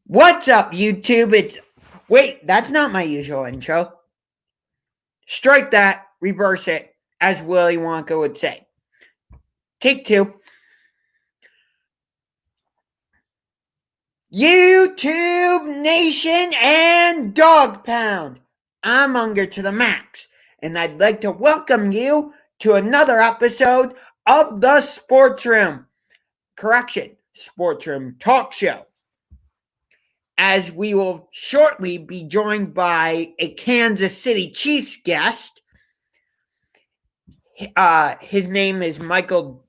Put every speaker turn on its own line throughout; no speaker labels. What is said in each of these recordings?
What's up, YouTube? Wait, that's not my usual intro. Strike that, reverse it, as Willy Wonka would say. Take two. YouTube Nation and Dog Pound. I'm Unger to the Max, and I'd like to welcome you to another episode of the SportsRoom. SportsRoom TalkShow. As we will shortly be joined by a Kansas City Chiefs guest. His name is Michael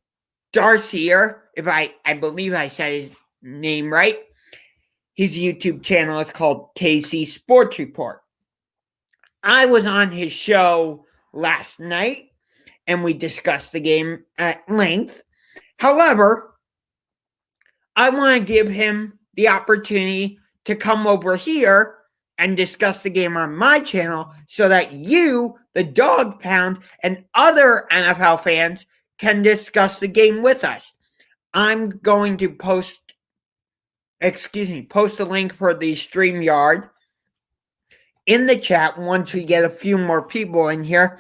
Darcier, if I believe I said his name right. His YouTube channel is called KC Sports Report. I was on his show last night, and we discussed the game at length. However, I want to give him the opportunity to come over here and discuss the game on my channel so that you, the Dog Pound, and other NFL fans can discuss the game with us. I'm going to post a link for the StreamYard in the chat once we get a few more people in here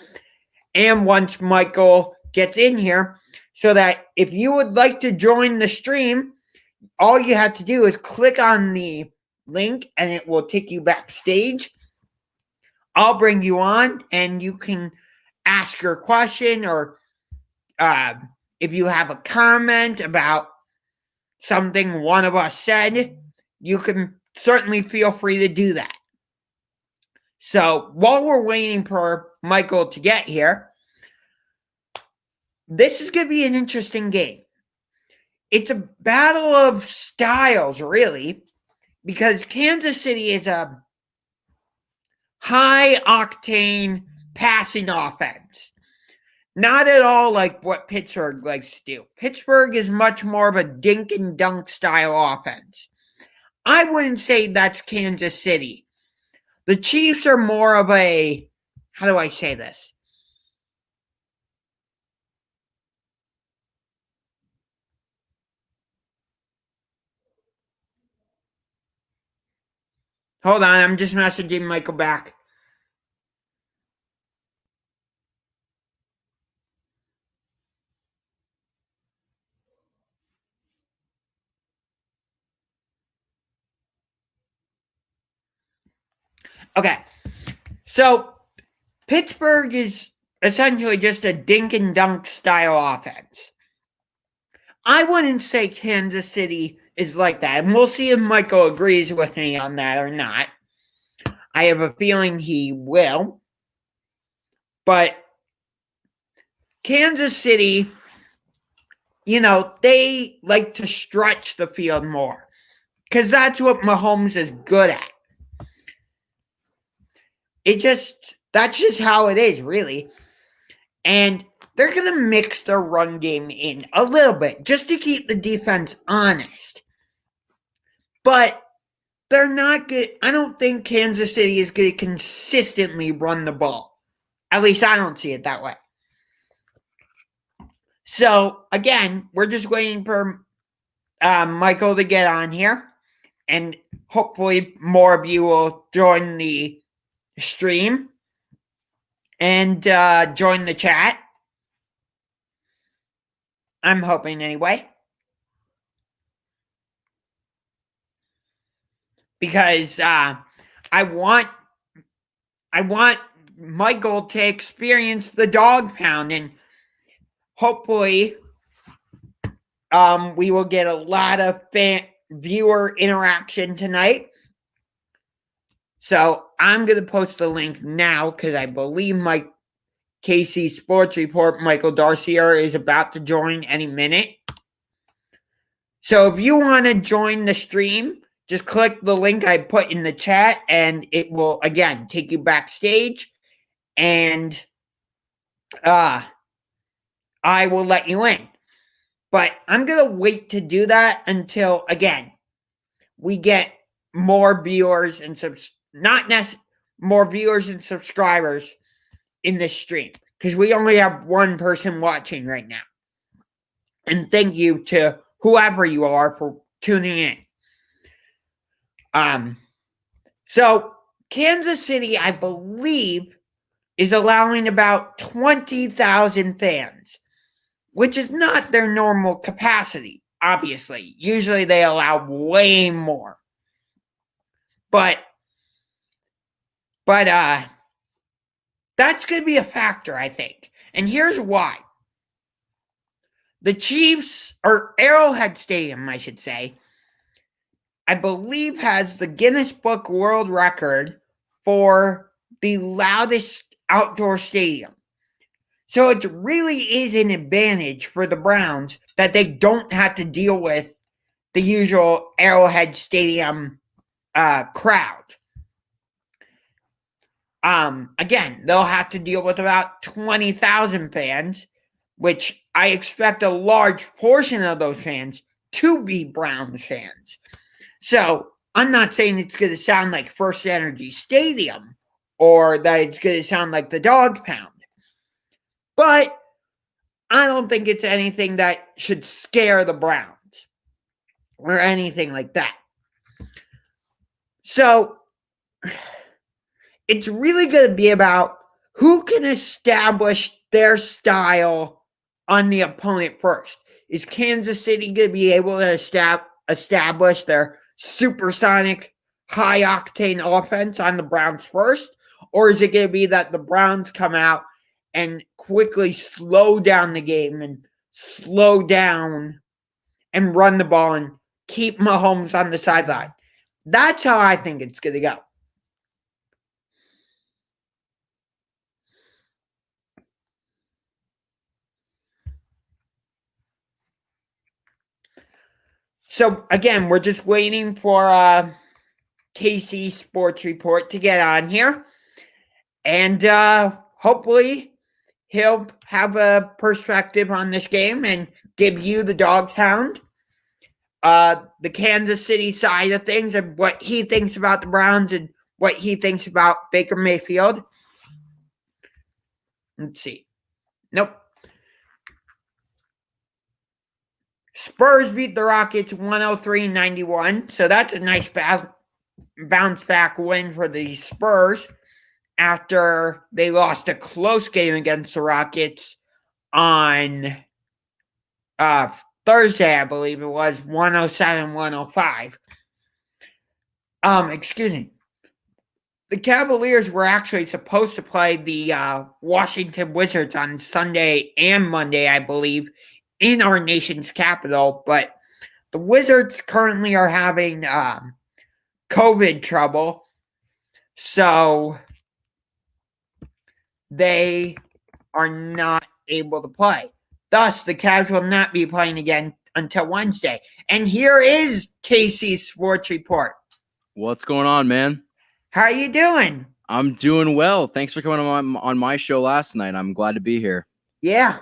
and once Michael gets in here, so that if you would like to join the stream, all you have to do is click on the link and it will take you backstage. I'll bring you on and you can ask your question, or if you have a comment about something one of us said, you can certainly feel free to do that. So while we're waiting for Michael to get here, this is going to be an interesting game. It's a battle of styles, really, because Kansas City is a high-octane passing offense. Not at all like what Pittsburgh likes to do. Pittsburgh is much more of a dink-and-dunk style offense. I wouldn't say that's Kansas City. The Chiefs are more of a, how do I say this? Hold on, I'm just messaging Michael back. Okay, so Pittsburgh is essentially just a dink and dunk style offense. I wouldn't say Kansas City is like that, and we'll see if Michael agrees with me on that or not. I have a feeling he will. But Kansas City, they like to stretch the field more because that's what Mahomes is good at. That's just how it is, really. And they're going to mix their run game in a little bit just to keep the defense honest. But they're not good. I don't think Kansas City is going to consistently run the ball. At least I don't see it that way. So, again, we're just waiting for Michael to get on here. And hopefully more of you will join the stream and join the chat. I'm hoping anyway. Because I want Michael to experience the Dog Pound, and hopefully we will get a lot of viewer interaction tonight. So I'm going to post the link now because I believe my KC Sports Report, Michael Darcier, is about to join any minute. So if you want to join the stream, just click the link I put in the chat and it will, again, take you backstage. And I will let you in. But I'm going to wait to do that until, again, we get more viewers and more viewers and subscribers in this stream, because we only have one person watching right now. And thank you to whoever you are for tuning in. So Kansas City, I believe, is allowing about 20,000 fans, which is not their normal capacity, obviously. Usually they allow way more. But that's going to be a factor, I think. And here's why. The Chiefs, or Arrowhead Stadium, I should say, I believe has the Guinness Book World Record for the loudest outdoor stadium. So it really is an advantage for the Browns that they don't have to deal with the usual Arrowhead Stadium crowd. Again, they'll have to deal with about 20,000 fans, which I expect a large portion of those fans to be Browns fans. So I'm not saying it's going to sound like First Energy Stadium or that it's going to sound like the Dog Pound. But I don't think it's anything that should scare the Browns or anything like that. So it's really going to be about who can establish their style on the opponent first. Is Kansas City going to be able to establish their supersonic, high-octane offense on the Browns first? Or is it going to be that the Browns come out and quickly slow down the game and slow down and run the ball and keep Mahomes on the sideline? That's how I think it's going to go. So, again, we're just waiting for KC Sports Report to get on here. And hopefully he'll have a perspective on this game and give you the Dog Pound, the Kansas City side of things, and what he thinks about the Browns and what he thinks about Baker Mayfield. Let's see. Nope. Spurs beat the Rockets 103-91. So that's a nice bounce back win for the Spurs after they lost a close game against the Rockets on Thursday, I believe it was, 107-105. Excuse me. The Cavaliers were actually supposed to play the Washington Wizards on Sunday and Monday, I believe, in our nation's capital, but the Wizards currently are having COVID trouble, so they are not able to play. Thus, the Cavs will not be playing again until Wednesday. And here is KC's Sports Report.
What's going on, man?
How are you doing?
I'm doing well. Thanks for coming on my show last night. I'm glad to be here.
Yeah.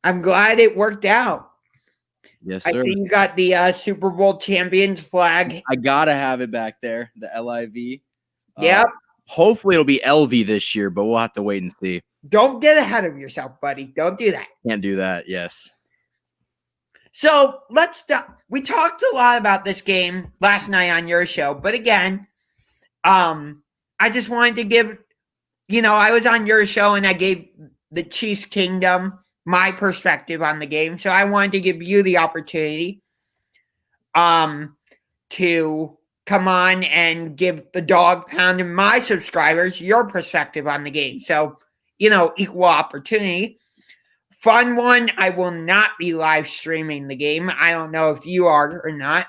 I'm glad it worked out.
Yes, sir.
I see you got the Super Bowl champions flag.
I gotta have it back there, the LIV.
Yep.
Hopefully it'll be LV this year, but we'll have to wait and see.
Don't get ahead of yourself, buddy. Don't do that.
Can't do that, yes.
So let's stop. We talked a lot about this game last night on your show, but again, I just wanted to give, I was on your show and I gave the Chiefs Kingdom my perspective on the game. So I wanted to give you the opportunity to come on and give the Dog Pound and my subscribers your perspective on the game. So, equal opportunity. Fun one. I will not be live streaming the game. I don't know if you are or not.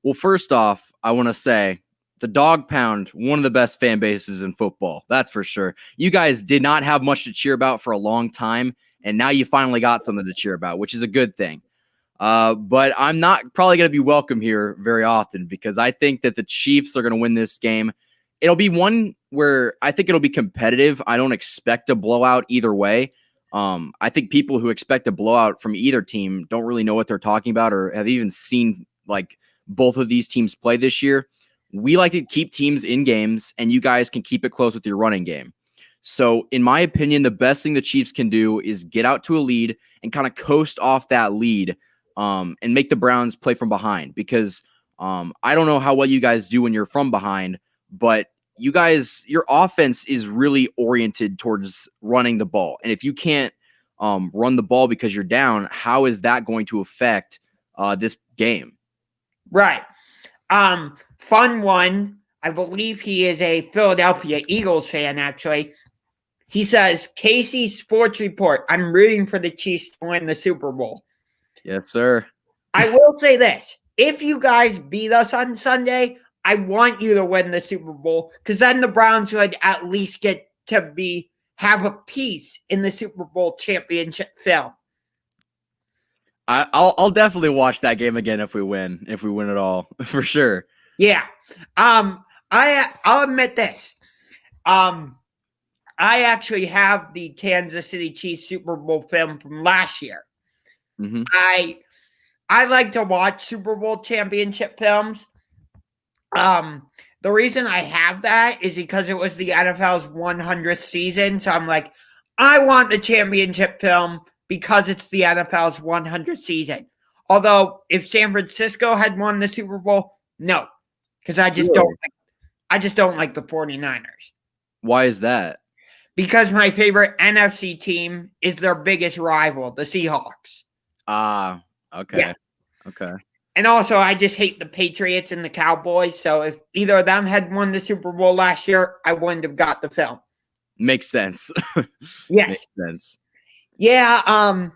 Well, first off, I want to say the Dog Pound, one of the best fan bases in football. That's for sure. You guys did not have much to cheer about for a long time, and now you finally got something to cheer about, which is a good thing. But I'm not probably going to be welcome here very often because I think that the Chiefs are going to win this game. It'll be one where I think it'll be competitive. I don't expect a blowout either way. I think people who expect a blowout from either team don't really know what they're talking about or have even seen like both of these teams play this year. We like to keep teams in games, and you guys can keep it close with your running game. So, in my opinion, the best thing the Chiefs can do is get out to a lead and kind of coast off that lead and make the Browns play from behind. Because I don't know how well you guys do when you're from behind, but you guys, your offense is really oriented towards running the ball. And if you can't run the ball because you're down, how is that going to affect this game?
Right. Fun one. I believe he is a Philadelphia Eagles fan, actually. He says, Casey Sports Report, I'm rooting for the Chiefs to win the Super Bowl.
Yes, sir.
I will say this. If you guys beat us on Sunday, I want you to win the Super Bowl because then the Browns would at least get to have a piece in the Super Bowl championship film.
I'll definitely watch that game again if we win it all, for sure.
Yeah. I'll admit this. I actually have the Kansas City Chiefs Super Bowl film from last year.
Mm-hmm.
I like to watch Super Bowl championship films. The reason I have that is because it was the NFL's 100th season. So I'm like, I want the championship film because it's the NFL's 100th season. Although if San Francisco had won the Super Bowl, no, because I just don't like the 49ers.
Why is that?
Because my favorite NFC team is their biggest rival, the Seahawks.
Okay.
Yeah.
Okay.
And also, I just hate the Patriots and the Cowboys. So if either of them had won the Super Bowl last year, I wouldn't have got the film.
Makes sense.
Yes.
Makes sense.
Yeah.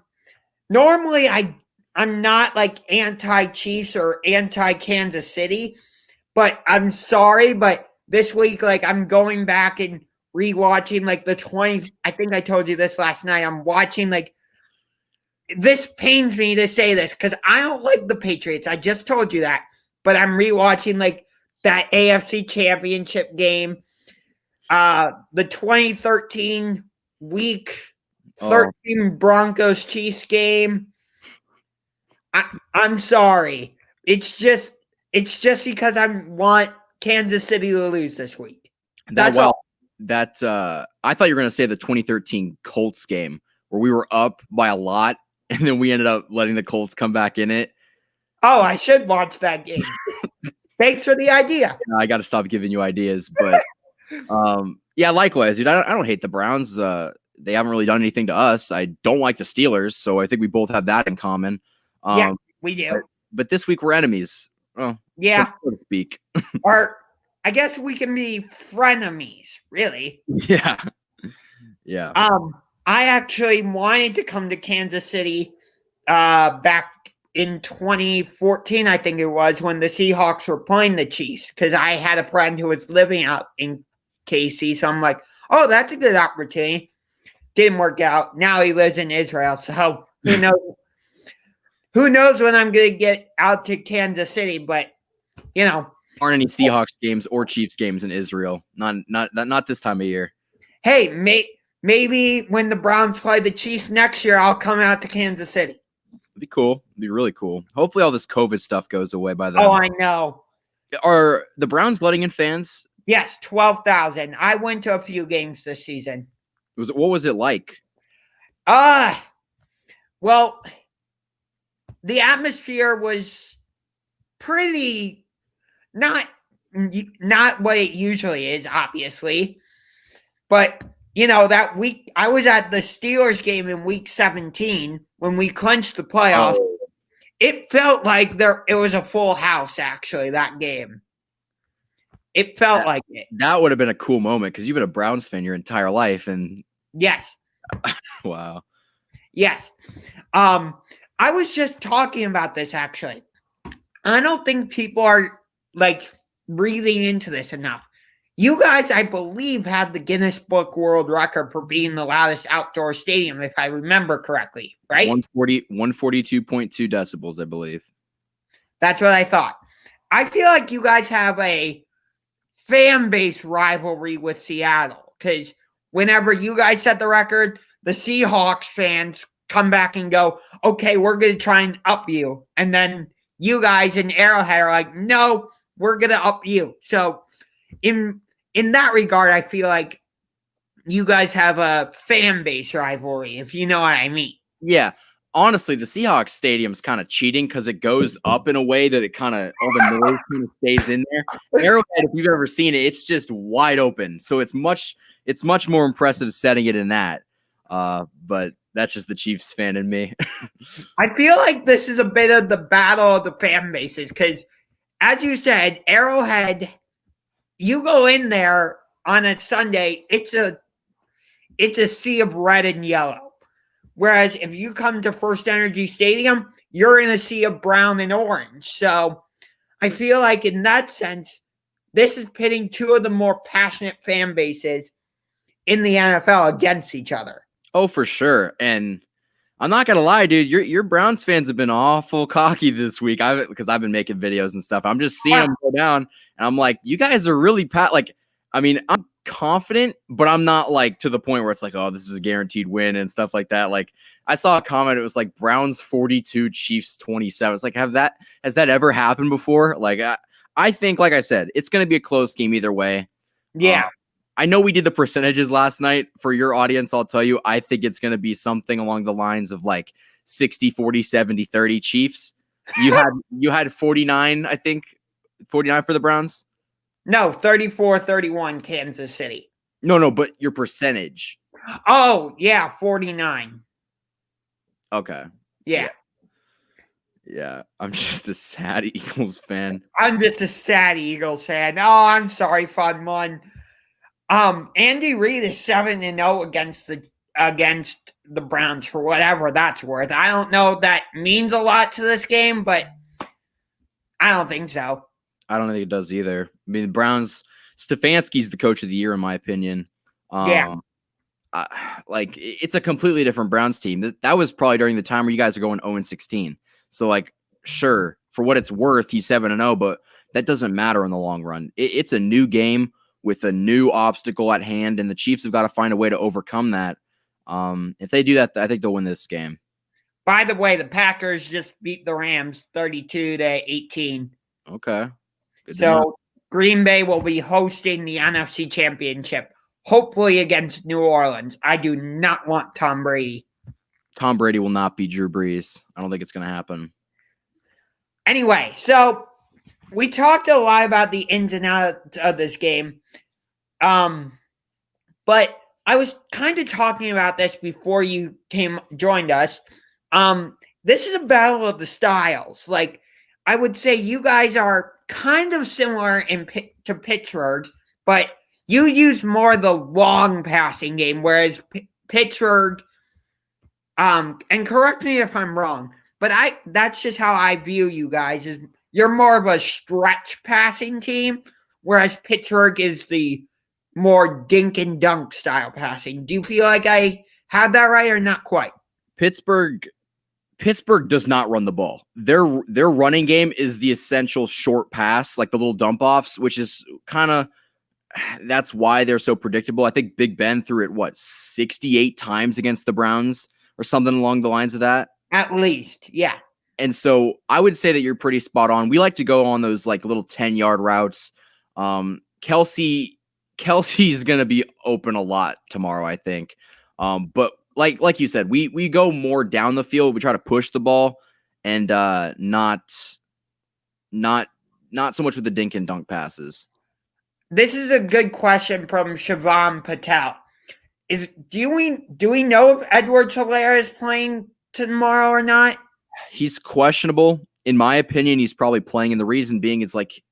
Normally, I'm not like anti-Chiefs or anti-Kansas City, but I'm sorry, but this week, like I'm going back and rewatching like I think I told you this last night. I'm watching like, this pains me to say this because I don't like the Patriots. I just told you that. But I'm rewatching like that AFC Championship game, the 2013 Week 13 Broncos Chiefs game. I'm sorry. It's just because I want Kansas City to lose this week. That's all.
I thought you were going to say the 2013 Colts game where we were up by a lot. And then we ended up letting the Colts come back in it.
Oh, I should watch that game. Thanks for the idea.
I got to stop giving you ideas. But, yeah, likewise, dude. I don't hate the Browns. They haven't really done anything to us. I don't like the Steelers, so I think we both have that in common.
Yeah, we do.
But this week we're enemies. Oh,
yeah.
So to speak.
Or I guess we can be frenemies, really.
Yeah. Yeah.
I actually wanted to come to Kansas City back in 2014, I think it was, when the Seahawks were playing the Chiefs, because I had a friend who was living out in KC. So I'm like, oh, that's a good opportunity. Didn't work out. Now he lives in Israel. So who knows? Who knows when I'm going to get out to Kansas City? But, you know.
Aren't any Seahawks games or Chiefs games in Israel. Not this time of year.
Hey, maybe when the Browns play the Chiefs next year, I'll come out to Kansas City.
It'd be cool. It'd be really cool. Hopefully all this COVID stuff goes away by then.
Oh, I know.
Are the Browns letting in fans?
Yes, 12,000. I went to a few games this season.
What was it like?
Well, the atmosphere was pretty not what it usually is, obviously. But, you know, that week, I was at the Steelers game in week 17 when we clinched the playoffs. Oh. It felt like it was a full house, actually, that game. It felt like it.
That would have been a cool moment because you've been a Browns fan your entire life. And
yes.
Wow.
Yes. I was just talking about this, actually. I don't think people are, like, breathing into this enough. You guys, I believe, had the Guinness Book World Record for being the loudest outdoor stadium, if I remember correctly, right?
142.2 decibels, I believe.
That's what I thought. I feel like you guys have a fan base rivalry with Seattle because whenever you guys set the record, the Seahawks fans come back and go, okay, we're going to try and up you. And then you guys in Arrowhead are like, no, we're going to up you. So in that regard, I feel like you guys have a fan base rivalry, if you know what I mean.
Yeah. honestly, the Seahawks stadium's kind of cheating because it goes up in a way that it kind of all the noise kind of stays in there. Arrowhead, if you've ever seen it, it's just wide open. So it's much more impressive setting it in that. But that's just the Chiefs fan in me.
I feel like this is a bit of the battle of the fan bases because, as you said, Arrowhead, you go in there on a Sunday, it's a sea of red and yellow. Whereas if you come to First Energy Stadium, you're in a sea of brown and orange. So I feel like in that sense, this is pitting two of the more passionate fan bases in the NFL against each other.
Oh, for sure. And I'm not gonna lie, dude. Your Browns fans have been awful cocky this week. Because I've been making videos and stuff. I'm just seeing them go down, and I'm like, you guys are really I'm confident, but I'm not like to the point where it's like, oh, this is a guaranteed win and stuff like that. Like I saw a comment, it was like Browns 42, Chiefs 27. It's like, has that ever happened before? Like I think, like I said, it's gonna be a close game either way.
Yeah.
I know we did the percentages last night. For your audience, I'll tell you, I think it's going to be something along the lines of like 60, 40, 70, 30 Chiefs. You had 49, I think, 49 for the Browns?
No, 34-31 Kansas City.
No, but your percentage.
Oh, yeah, 49.
Okay.
Yeah.
Yeah, I'm just a sad Eagles fan.
I'm just a sad Eagles fan. Oh, I'm sorry, Fun One. Andy Reid is 7-0 against the Browns for whatever that's worth. I don't know if that means a lot to this game, but I don't think so.
I don't think it does either. I mean, the Browns, Stefanski's the coach of the year, in my opinion.
Yeah.
Like, it's a completely different Browns team. That was probably during the time where you guys are going 0-16. So, like, sure, for what it's worth, he's 7-0, but that doesn't matter in the long run. It's a new game with a new obstacle at hand, and the Chiefs have got to find a way to overcome that. If they do that, I think they'll win this game.
By the way, the Packers just beat the Rams 32-18.
Okay.
So Green Bay will be hosting the NFC Championship, hopefully against New Orleans. I do not want Tom Brady.
Tom Brady will not beat Drew Brees. I don't think it's going to happen.
Anyway, so we talked a lot about the ins and outs of this game. But I was kind of talking about this before you joined us. This is a battle of the styles. Like, I would say you guys are kind of similar to Pittsburgh, but you use more of the long passing game, whereas Pittsburgh, and correct me if I'm wrong, but that's just how I view you guys. Is you're more of a stretch passing team, whereas Pittsburgh is the more dink and dunk style passing. Do you feel like I had that right or not quite?
Pittsburgh does not run the ball. Their running game is the essential short pass, like the little dump offs, which is that's why they're so predictable. I think Big Ben threw it 68 times against the Browns or something along the lines of that. At
least, yeah.
And so I would say that you're pretty spot on. We like to go on those like little 10-yard routes. Kelsey's going to be open a lot tomorrow, I think. But like you said, we go more down the field. We try to push the ball and not so much with the dink and dunk passes.
This is a good question from Shivam Patel. Do we know if Edwards-Helaire is playing tomorrow or not?
He's questionable. In my opinion, he's probably playing, and the reason being is like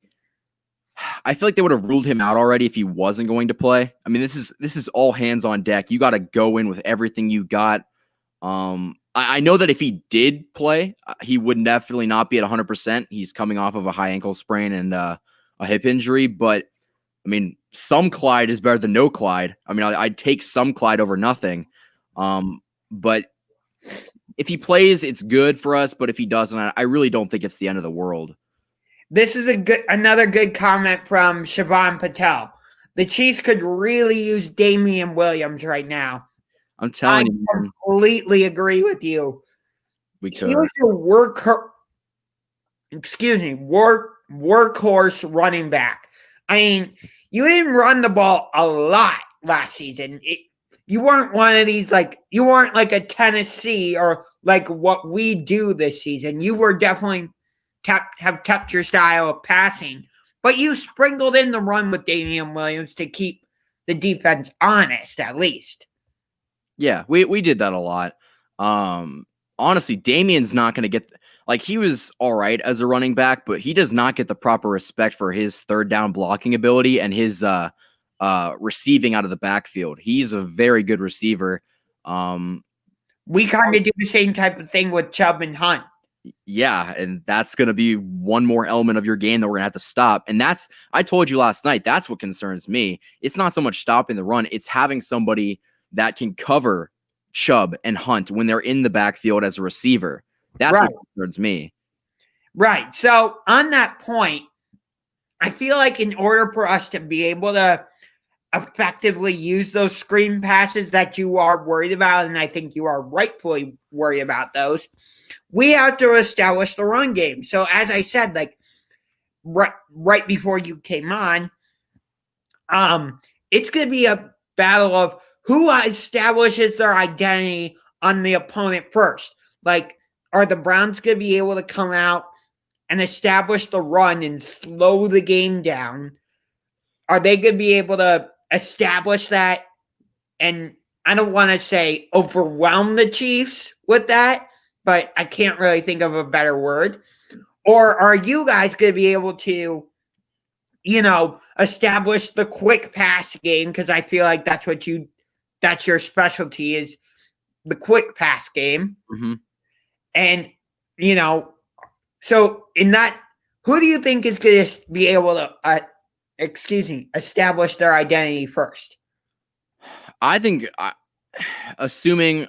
I feel like they would have ruled him out already if he wasn't going to play. I mean, this is all hands on deck. You got to go in with everything you got. I know that if he did play, he would definitely not be at 100%. He's coming off of a high ankle sprain and a hip injury, but I mean, some Clyde is better than no Clyde. I mean, I'd take some Clyde over nothing. But if he plays, it's good for us. But if he doesn't, I really don't think it's the end of the world.
This is another good comment from Shivam Patel. The Chiefs could really use Damian Williams right now.
I'm telling you,
I completely agree with you.
We could.
He was your workhorse running back. I mean, you didn't run the ball a lot last season. you weren't one of these, like, you weren't like a Tennessee or like what we do this season. You were definitely have kept your style of passing, but you sprinkled in the run with Damian Williams to keep the defense honest, at least.
Yeah, we did that a lot. Honestly, Damian's not going to get like he was all right as a running back, but he does not get the proper respect for his third down blocking ability and his receiving out of the backfield. He's a very good receiver.
We kind of do the same type of thing with Chubb and Hunt.
Yeah, and that's going to be one more element of your game that we're going to have to stop. And I told you last night, that's what concerns me. It's not so much stopping the run, it's having somebody that can cover Chubb and Hunt when they're in the backfield as a receiver. That's what concerns me.
Right. So on that point, I feel like in order for us to be able to effectively use those screen passes that you are worried about, and I think you are rightfully worried about those, we have to establish the run game. So as I said, like right before you came on, it's going to be a battle of who establishes their identity on the opponent first. Like, are the Browns going to be able to come out and establish the run and slow the game down? Are they going to be able to establish that? And I don't want to say overwhelm the Chiefs with that, but I can't really think of a better word. Or are you guys going to be able to, establish the quick pass game? Because I feel like that's your specialty, is the quick pass game.
Mm-hmm.
And, so in that, who do you think is going to be able to, establish their identity first?
I think, assuming,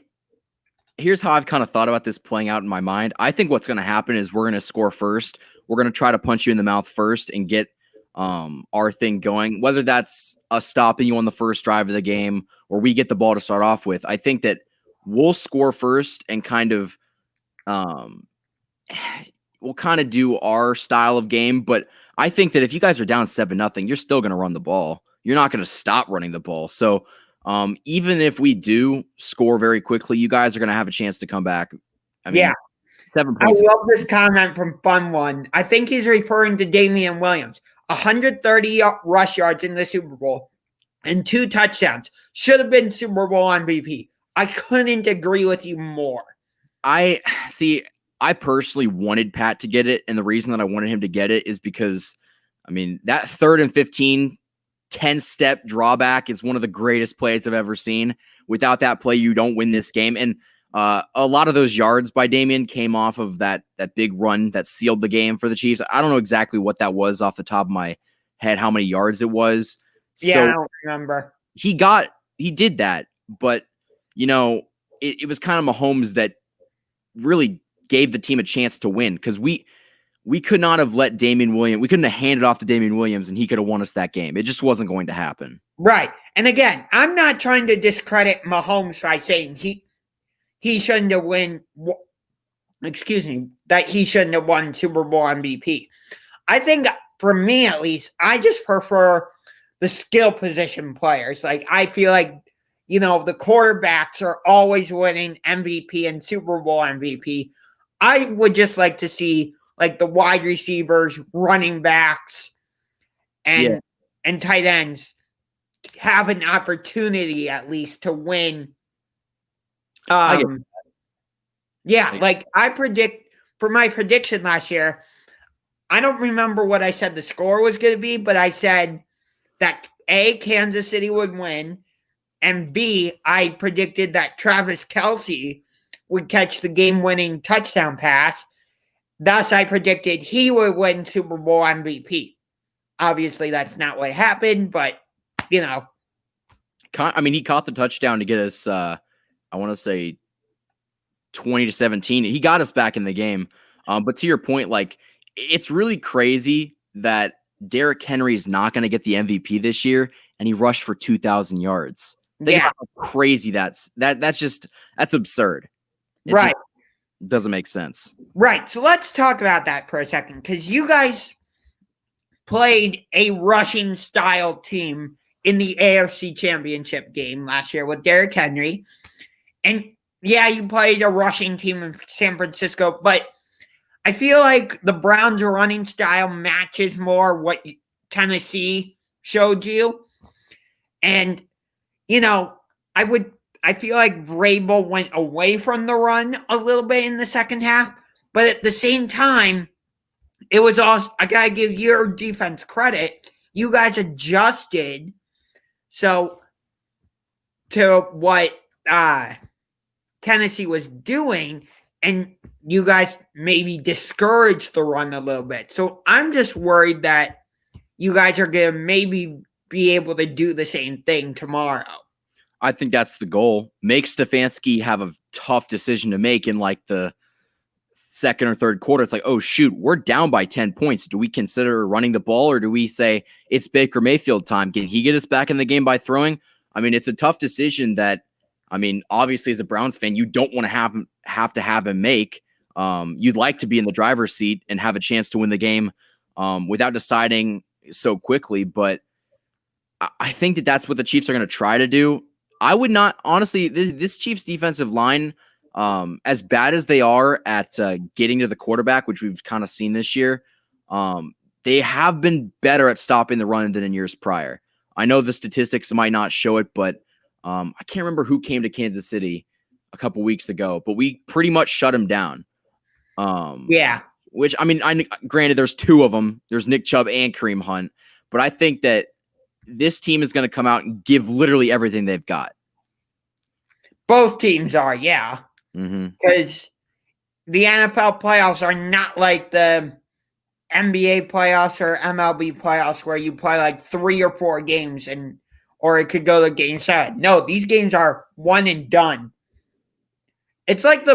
here's how I've kind of thought about this playing out in my mind. I think what's going to happen is we're going to score first. We're going to try to punch you in the mouth first and get our thing going, whether that's us stopping you on the first drive of the game or we get the ball to start off with. I think that we'll score first and kind of we'll kind of do our style of game. But I think that if you guys are down 7-0, you're still going to run the ball. You're not going to stop running the ball. So even if we do score very quickly, you guys are going to have a chance to come back. I mean, 7 points.
I love this comment from Fun One. I think he's referring to Damian Williams. 130 rush yards in the Super Bowl and 2 touchdowns. Should have been Super Bowl MVP. I couldn't agree with you more.
I personally wanted Pat to get it, and the reason that I wanted him to get it is because, I mean, that 3rd and 15, 10-step drawback is one of the greatest plays I've ever seen. Without that play, you don't win this game. And a lot of those yards by Damian came off of that big run that sealed the game for the Chiefs. I don't know exactly what that was off the top of my head, how many yards it was.
Yeah,
so
I don't remember.
He did that, but, it was kind of Mahomes that really gave the team a chance to win, because we could not have let Damian Williams, we couldn't have handed off to Damian Williams and he could have won us that game. It just wasn't going to happen.
Right. And again, I'm not trying to discredit Mahomes by saying he shouldn't have that he shouldn't have won Super Bowl MVP. I think, for me at least, I just prefer the skill position players. Like, I feel like, the quarterbacks are always winning MVP and Super Bowl MVP. I would just like to see, like, the wide receivers, running backs, and tight ends have an opportunity at least to win. Like I predict, for my prediction last year, I don't remember what I said the score was going to be, but I said that A, Kansas City would win, and B, I predicted that Travis Kelce would catch the game-winning touchdown pass. Thus, I predicted he would win Super Bowl MVP. Obviously, that's not what happened, but,
I mean, he caught the touchdown to get us, I want to say, 20-17. He got us back in the game. But to your point, like, it's really crazy that Derrick Henry is not going to get the MVP this year, and he rushed for 2,000 yards. Think about how crazy that's absurd. It
right.
Doesn't make sense.
Right. So let's talk about that for a second, because you guys played a rushing style team in the AFC Championship game last year with Derrick Henry. And yeah, you played a rushing team in San Francisco, but I feel like the Browns' running style matches more what Tennessee showed you. And, I feel like Vrabel went away from the run a little bit in the second half, but at the same time, it was also, I got to give your defense credit. You guys adjusted to what Tennessee was doing, and you guys maybe discouraged the run a little bit. So I'm just worried that you guys are going to maybe be able to do the same thing tomorrow.
I think that's the goal. Make Stefanski have a tough decision to make in like the second or third quarter. It's like, oh, shoot, we're down by 10 points. Do we consider running the ball, or do we say it's Baker Mayfield time? Can he get us back in the game by throwing? I mean, it's a tough decision that, I mean, obviously as a Browns fan, you don't want to have him make. You'd like to be in the driver's seat and have a chance to win the game without deciding so quickly. But I think that that's what the Chiefs are going to try to do. I would not, honestly, this Chiefs defensive line, as bad as they are at getting to the quarterback, which we've kind of seen this year, they have been better at stopping the run than in years prior. I know the statistics might not show it, but I can't remember who came to Kansas City a couple weeks ago, but we pretty much shut him down.
Yeah.
Which, I mean, granted, there's two of them. There's Nick Chubb and Kareem Hunt. But I think that this team is going to come out and give literally everything they've got.
Both teams are, yeah.
Mm-hmm.
Because the NFL playoffs are not like the NBA playoffs or MLB playoffs where you play like 3 or 4 games or it could go to game 7. No, these games are one and done. It's like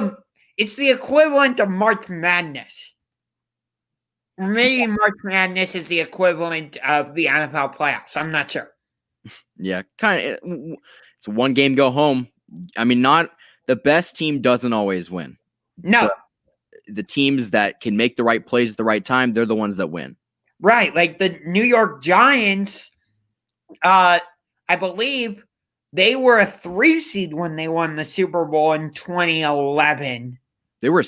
it's the equivalent of March Madness. Maybe March Madness is the equivalent of the NFL playoffs. I'm not sure.
Yeah, kind of. It's one game, go home. I mean, not the best team doesn't always win.
No.
The teams that can make the right plays at the right time, they're the ones that win.
Right. Like the New York Giants, I believe they were a 3 seed when they won the Super Bowl in 2011.
They were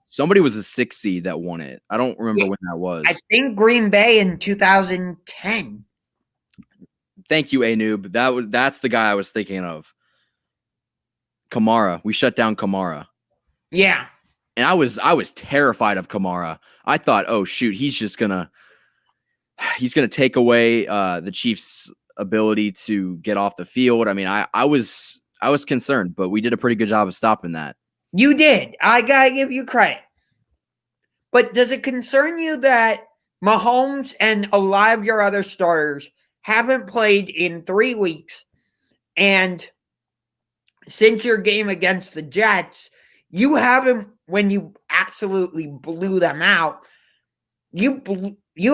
somebody was a 6 seed that won it. I don't remember when that was.
I think Green Bay in 2010.
Thank you, Anub. That's the guy I was thinking of. Kamara. We shut down Kamara.
Yeah.
And I was terrified of Kamara. I thought, oh shoot, he's gonna take away the Chiefs' ability to get off the field. I mean, I was concerned, but we did a pretty good job of stopping that.
You did. I gotta give you credit. But does it concern you that Mahomes and a lot of your other starters haven't played in 3 weeks, and since your game against the Jets, you haven't, when you absolutely blew them out, you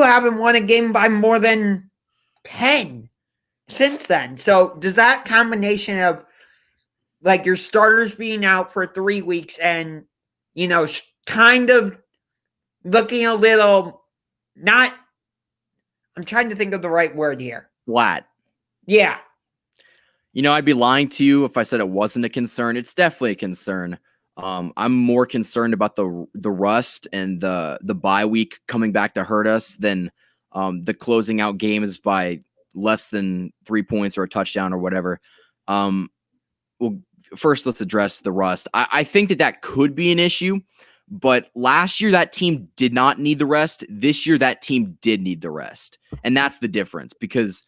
haven't won a game by more than 10 since then. So does that combination of like your starters being out for 3 weeks and, kind of looking a little I'm trying to think of the right word here.
Flat.
Yeah.
I'd be lying to you if I said it wasn't a concern. It's definitely a concern. I'm more concerned about the rust and the bye week coming back to hurt us than the closing out games by less than 3 points or a touchdown or whatever. Well, first let's address the rust. I think that could be an issue, but last year that team did not need the rest. This year that team did need the rest, and that's the difference because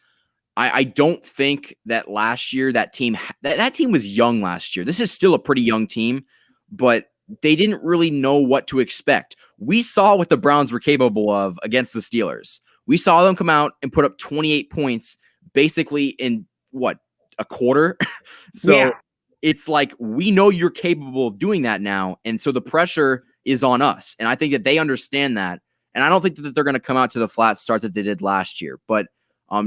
I don't think that last year that team was young last year. This is still a pretty young team, but they didn't really know what to expect. We saw what the Browns were capable of against the Steelers. We saw them come out and put up 28 points basically in a quarter. So yeah. It's like, we know you're capable of doing that now. And so the pressure is on us. And I think that they understand that. And I don't think that they're going to come out to the flat start that they did last year. But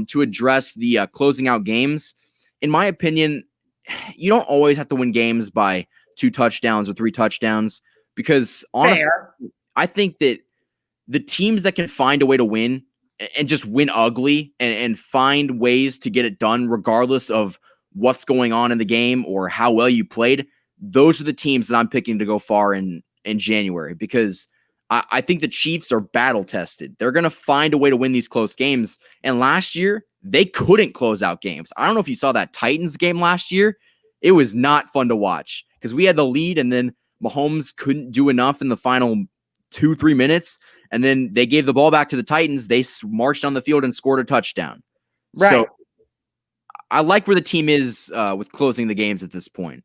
to address the closing out games, in my opinion, you don't always have to win games by 2 touchdowns or 3 touchdowns because honestly, I think that the teams that can find a way to win and just win ugly and find ways to get it done regardless of what's going on in the game or how well you played, those are the teams that I'm picking to go far in January, because I think the Chiefs are battle tested. They're going to find a way to win these close games. And last year, they couldn't close out games. I don't know if you saw that Titans game last year. It was not fun to watch because we had the lead and then Mahomes couldn't do enough in the final 2-3 minutes. And then they gave the ball back to the Titans. They marched on the field and scored a touchdown.
Right.
So I like where the team is with closing the games at this point.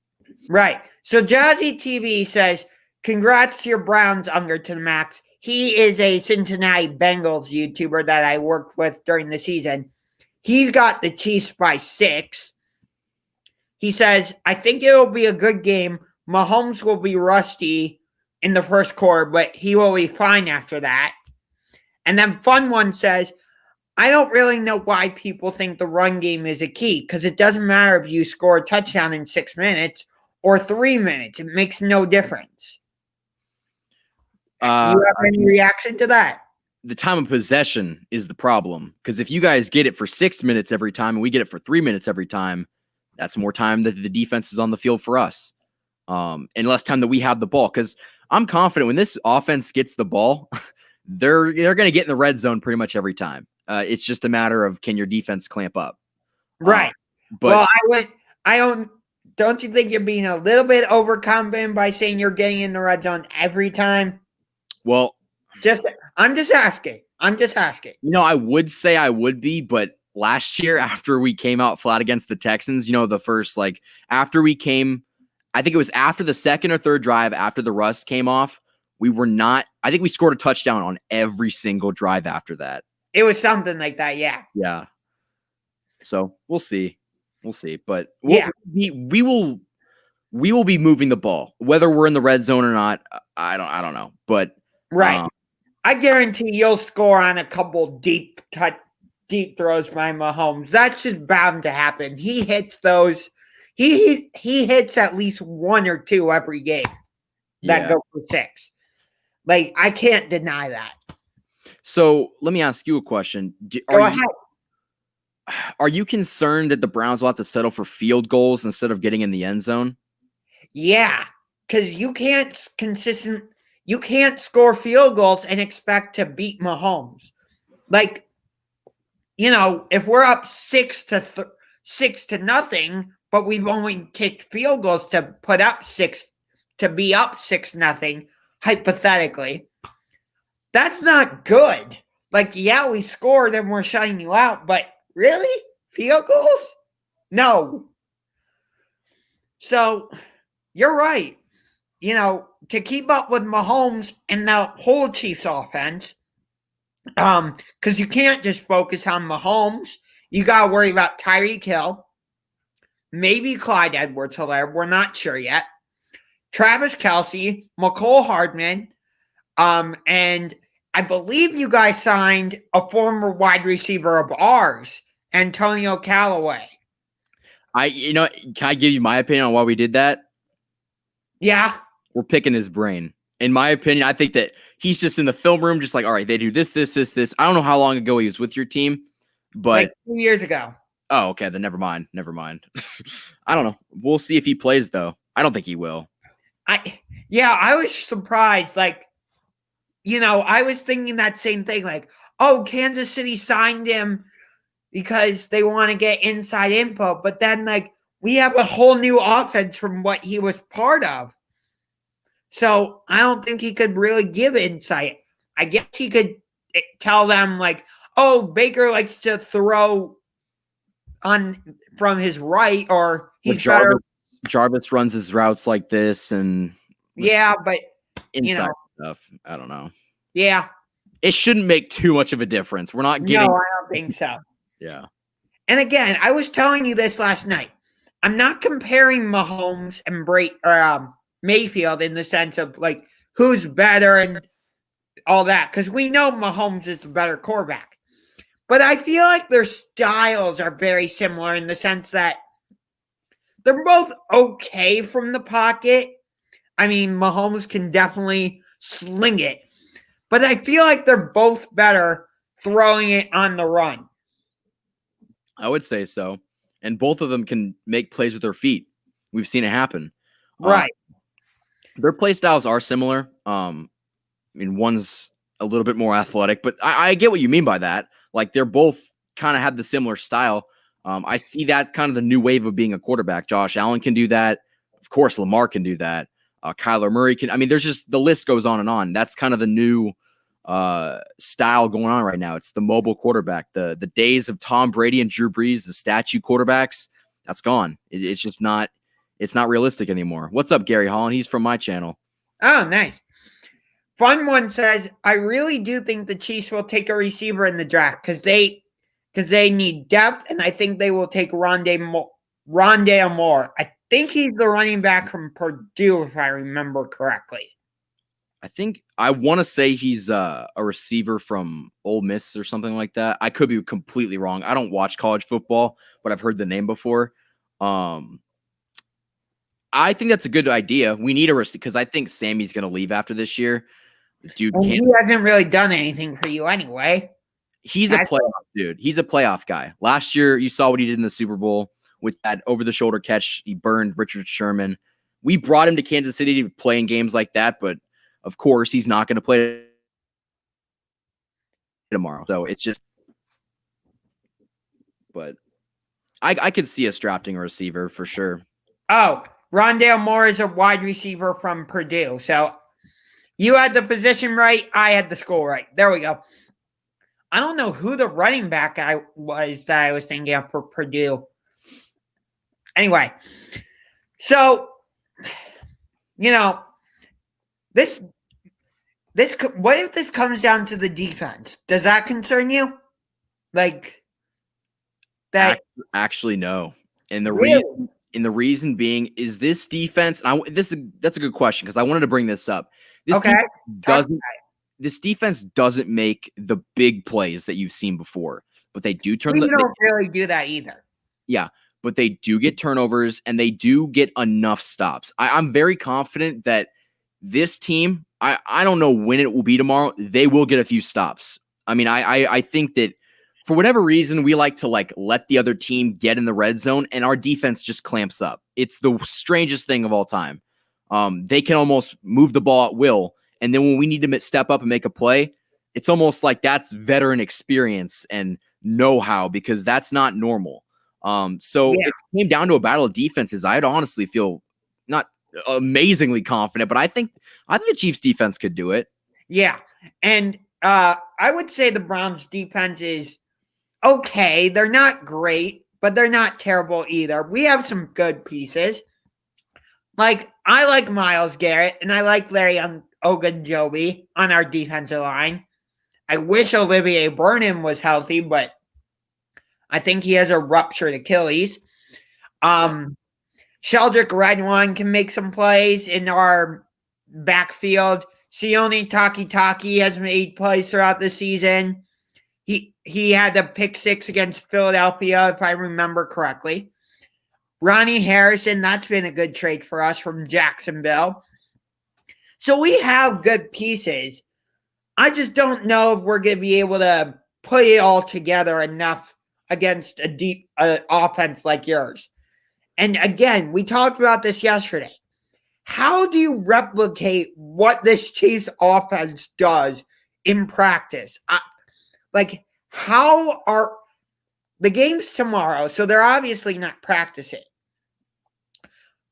Right. So Jazzy TV says, congrats to your Browns, Unger to the max. He is a Cincinnati Bengals YouTuber that I worked with during the season. He's got the Chiefs by 6. He says, I think it will be a good game. Mahomes will be rusty in the first quarter, but he will be fine after that. And then Fun One says, I don't really know why people think the run game is a key, because it doesn't matter if you score a touchdown in 6 minutes or 3 minutes. It makes no difference. You have any reaction to that?
The time of possession is the problem, because if you guys get it for 6 minutes every time and we get it for 3 minutes every time, that's more time that the defense is on the field for us, and less time that we have the ball. Because I'm confident when this offense gets the ball, they're going to get in the red zone pretty much every time. It's just a matter of, can your defense clamp up?
Right.
But
don't you think you're being a little bit overconfident by saying you're getting in the red zone every time?
Well,
I'm just asking.
I would say I would be, but last year after we came out flat against the Texans, the first, after we came, I think it was after the second or third drive after the rust came off, we were not, I think we scored a touchdown on every single drive after that.
It was something like that, yeah.
Yeah. So we'll see. But we will be moving the ball, whether we're in the red zone or not. I don't know, but
right. I guarantee you'll score on a couple deep throws by Mahomes. That's just bound to happen. He hits those. He hits at least 1 or 2 every game that go for 6. I can't deny that.
So let me ask you a question.
Go ahead.
Are you concerned that the Browns will have to settle for field goals instead of getting in the end zone?
Yeah, because you can't score field goals and expect to beat Mahomes. If we're up 6-0, but we've only kicked field goals to put up 6, to be up 6-0, hypothetically, that's not good. We scored and we're shutting you out, but really? Field goals? No. So, you're right. To keep up with Mahomes and the whole Chiefs offense, because you can't just focus on Mahomes. You got to worry about Tyreek Hill, maybe Clyde Edwards-Helaire. We're not sure yet. Travis Kelce, McCole Hardman, and I believe you guys signed a former wide receiver of ours, Antonio Callaway.
Can I give you my opinion on why we did that?
Yeah.
We're picking his brain. In my opinion, I think that he's just in the film room, just all right, they do this. I don't know how long ago he was with your team, but
2 years ago.
Oh, okay. Then never mind. I don't know. We'll see if he plays, though. I don't think he will.
I was surprised. I was thinking that same thing. Kansas City signed him because they want to get inside info. But then, we have a whole new offense from what he was part of. So I don't think he could really give insight. I guess he could tell them, Baker likes to throw on from his right, or he's better.
Jarvis runs his routes like this, and
but
inside stuff. I don't know.
Yeah,
it shouldn't make too much of a difference. We're not getting.
No, I don't think so.
Yeah.
And again, I was telling you this last night. I'm not comparing Mahomes and Mayfield in the sense of who's better and all that, because we know Mahomes is the better quarterback. But I feel like their styles are very similar in the sense that they're both okay from the pocket. I mean, Mahomes can definitely sling it. But I feel like they're both better throwing it on the run.
I would say so. And both of them can make plays with their feet. We've seen it happen.
Right.
Their play styles are similar. One's a little bit more athletic, but I get what you mean by that. Like, they're both kind of have the similar style. I see that's kind of the new wave of being a quarterback. Josh Allen can do that. Of course, Lamar can do that. Kyler Murray can. I mean, there's just the list goes on and on. That's kind of the new style going on right now. It's the mobile quarterback. The days of Tom Brady and Drew Brees, the statue quarterbacks, that's gone. It's just not. It's not realistic anymore. What's up, Gary Holland? He's from my channel.
Oh, nice. Fun One says, I really do think the Chiefs will take a receiver in the draft because they need depth, and I think they will take Rondale Moore. I think he's the running back from Purdue, if I remember correctly.
I want to say he's a receiver from Ole Miss or something like that. I could be completely wrong. I don't watch college football, but I've heard the name before. I think that's a good idea. We need a receiver because I think Sammy's going to leave after this year. Dude,
he hasn't really done anything for you anyway.
He's a playoff dude. He's a playoff guy. Last year, you saw what he did in the Super Bowl with that over-the-shoulder catch. He burned Richard Sherman. We brought him to Kansas City to play in games like that, but of course, he's not going to play tomorrow. So it's just – but I could see us drafting a receiver for sure.
Oh, Rondale Moore is a wide receiver from Purdue. So you had the position right. I had the school right. There we go. I don't know who the running back was that I was thinking of for Purdue. Anyway, so, this what if this comes down to the defense? Does that concern you? Like that?
Actually, no. And the
really?
reason being is this defense. That's a good question because I wanted to bring this up. This defense doesn't make the big plays that you've seen before, but they do turn.
We don't really do that either.
Yeah, but they do get turnovers and they do get enough stops. I'm very confident that this team. I don't know when it will be tomorrow. They will get a few stops. I mean, I think that for whatever reason we like to let the other team get in the red zone and our defense just clamps up. It's the strangest thing of all time. They can almost move the ball at will. And then when we need to step up and make a play, it's almost like that's veteran experience and know-how because that's not normal. So if it came down to a battle of defenses, I'd honestly feel not amazingly confident, but I think the Chiefs defense could do it.
Yeah. And I would say the Browns defense is okay. They're not great, but they're not terrible either. We have some good pieces. Like, I like Myles Garrett and I like Larry Ogunjobi on our defensive line. I wish Olivier Burnham was healthy, but I think he has a ruptured Achilles. Sheldrick Redwine can make some plays in our backfield. Sione Takitaki has made plays throughout the season. He had a pick six against Philadelphia, if I remember correctly. Ronnie Harrison, that's been a good trade for us from Jacksonville. So we have good pieces. I just don't know if we're going to be able to put it all together enough against a deep offense like yours. And again, we talked about this yesterday. How do you replicate what this Chiefs offense does in practice? How are the games tomorrow? So they're obviously not practicing.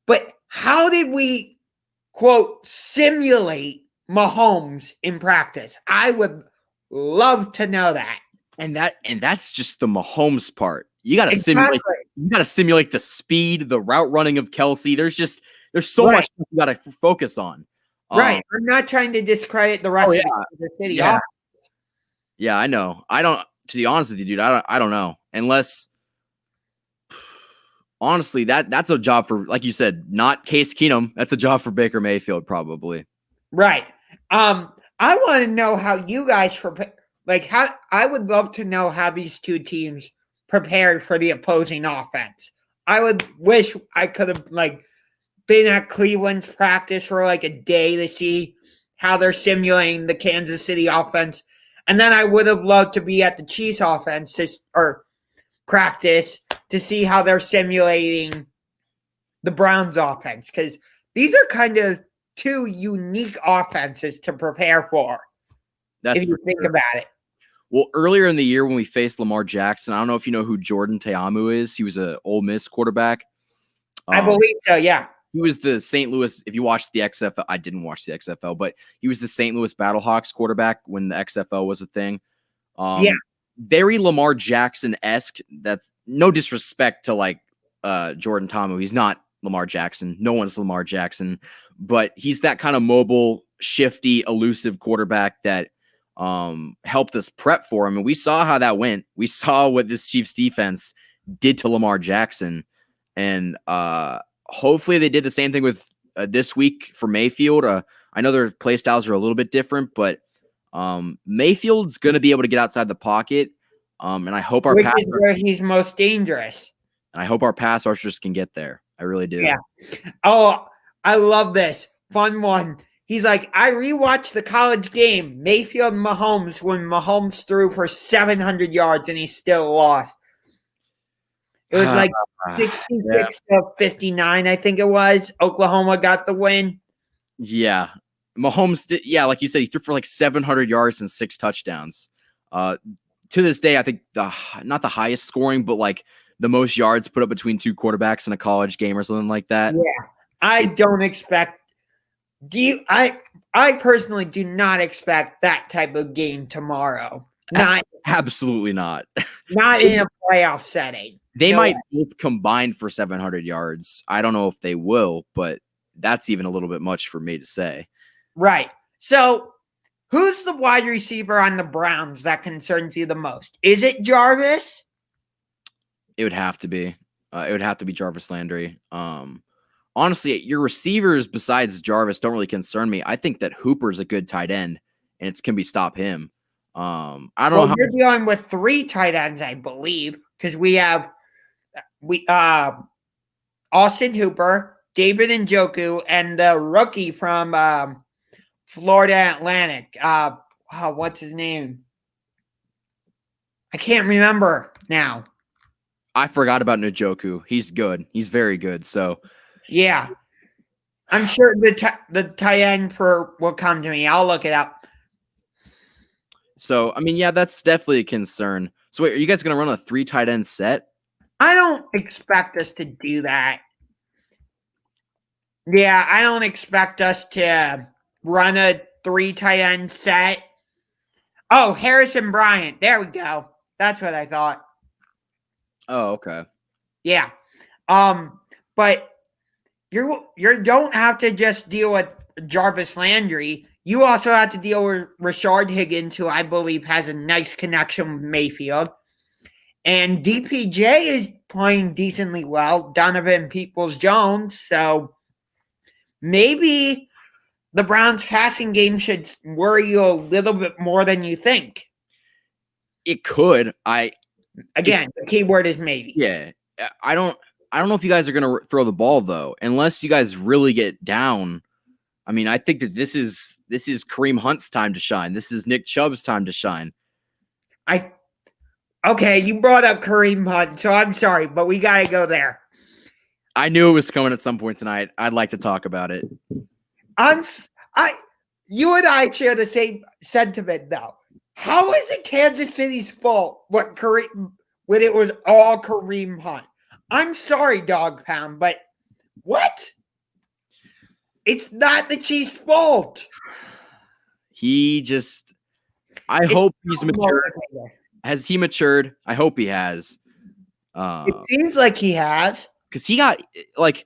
But how did we, quote, simulate Mahomes in practice? I would love to know that.
And that's just the Mahomes part. You got to simulate. You got to simulate the speed, the route running of Kelsey. There's so much you got to focus on.
Right. I'm not trying to discredit the rest of the city.
Yeah, I know. I don't. To be honest with you, dude, I don't know. Unless, honestly, that's a job for, like you said, not Case Keenum. That's a job for Baker Mayfield, probably.
Right. I want to know how you guys prepare. I would love to know how these two teams prepared for the opposing offense. I would wish I could have been at Cleveland's practice for a day to see how they're simulating the Kansas City offense And then I would have loved to be at the Chiefs offense or practice to see how they're simulating the Browns offense, because these are kind of two unique offenses to prepare for.
That's
if you think about it.
Well, earlier in the year when we faced Lamar Jackson, I don't know if you know who Jordan Ta'amu is. He was an Ole Miss quarterback.
I believe so, yeah.
He was the St. Louis, if you watched the XFL, I didn't watch the XFL, but he was the St. Louis Battlehawks quarterback when the XFL was a thing.
Yeah.
Very Lamar Jackson-esque. That's no disrespect to like Jordan Ta'amu. He's not Lamar Jackson. No one's Lamar Jackson, but he's that kind of mobile, shifty, elusive quarterback that helped us prep for him. And we saw how that went. We saw what this Chiefs defense did to Lamar Jackson. And hopefully they did the same thing with this week for Mayfield. I know their play styles are a little bit different, but Mayfield's going to be able to get outside the pocket. And I hope
Which is where he's most dangerous.
And I hope our pass rushers can get there. I really do.
Yeah. Oh, I love this. Fun one. He's like, I rewatched the college game, Mayfield and Mahomes, when Mahomes threw for 700 yards and he still lost. It was like 66 to 59, I think it was. Oklahoma got the win.
Yeah. Mahomes did, like you said, he threw for like 700 yards and 6 touchdowns. To this day, I think not the highest scoring, but like the most yards put up between two quarterbacks in a college game or something like that.
Yeah. I don't expect I personally do not expect that type of game tomorrow.
Absolutely not.
Not in a playoff setting.
They might both combine for 700 yards. I don't know if they will, but that's even a little bit much for me to say.
Right. So, who's the wide receiver on the Browns that concerns you the most? Is it Jarvis?
It would have to be. It would have to be Jarvis Landry. Honestly, your receivers besides Jarvis don't really concern me. I think that Hooper's a good tight end, and it's can we stop him. I don't know how
you're dealing with 3 tight ends, I believe, because we have Austin Hooper, David Njoku, and the rookie from Florida Atlantic. What's his name? I can't remember now.
I forgot about Njoku. He's good. He's very good. So,
yeah, I'm sure the tight end will come to me. I'll look it up.
So, I mean, yeah, that's definitely a concern. So, wait, are you guys going to run a 3 tight end set?
I don't expect us to do that. Yeah, I don't expect us to run a 3 tight end set. Oh, Harrison Bryant. There we go. That's what I thought.
Oh, okay.
Yeah. But you don't have to just deal with Jarvis Landry. You also have to deal with Rashard Higgins, who I believe has a nice connection with Mayfield. And DPJ is playing decently well. Donovan Peoples-Jones. So maybe the Browns passing game should worry you a little bit more than you think.
It could.
The key word is maybe.
Yeah. I don't know if you guys are going to throw the ball, though, unless you guys really get down. I mean, I think that this is Kareem Hunt's time to shine. This is Nick Chubb's time to shine.
Okay, you brought up Kareem Hunt, so I'm sorry, but we got to go there.
I knew it was coming at some point tonight. I'd like to talk about it.
You and I share the same sentiment, though. How is it Kansas City's fault when it was all Kareem Hunt? I'm sorry, Dog Pound, but what? It's not the Chiefs' fault.
I hope he's matured. Has he matured? I hope he has.
It seems like he has.
Because he got, like,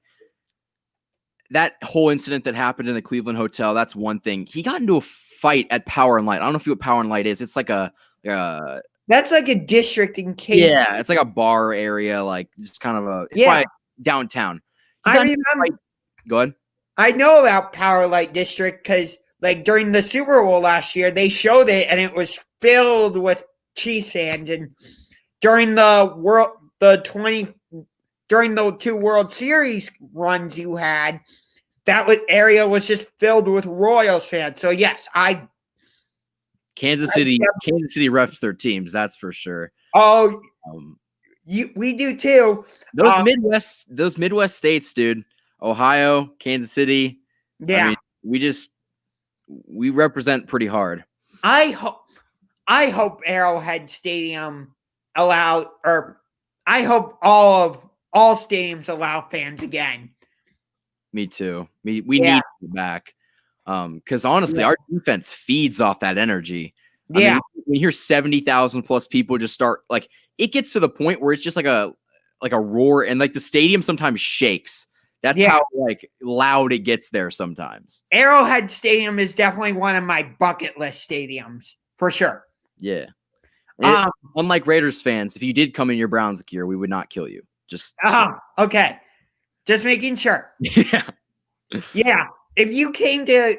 that whole incident that happened in the Cleveland hotel, that's one thing. He got into a fight at Power and Light. I don't know if you know what Power and Light is. It's like
that's like a district in case.
Yeah, it's like a bar area, like just kind of it's downtown.
I remember.
Go ahead.
I know about Power Light District because, like, during the Super Bowl last year, they showed it and it was filled with Chiefs fans. And during during the 2 World Series runs you had, that area was just filled with Royals fans. So yes,
Kansas City reps their teams, that's for sure.
Oh,
Um,
we do too.
those Midwest states, dude. Ohio, Kansas City.
Yeah.
I mean, we represent pretty hard.
I hope Arrowhead Stadium I hope all stadiums allow fans again.
Me too. We need to back. Because honestly, our defense feeds off that energy. I mean, when you hear 70,000 plus people just start, like, it gets to the point where it's just like a roar, and like the stadium sometimes shakes. That's how like loud it gets there sometimes.
Arrowhead Stadium is definitely one of my bucket list stadiums for sure.
Yeah. Unlike Raiders fans, if you did come in your Browns gear, we would not kill you. Just
okay. Just making sure.
Yeah.
Yeah. If you came to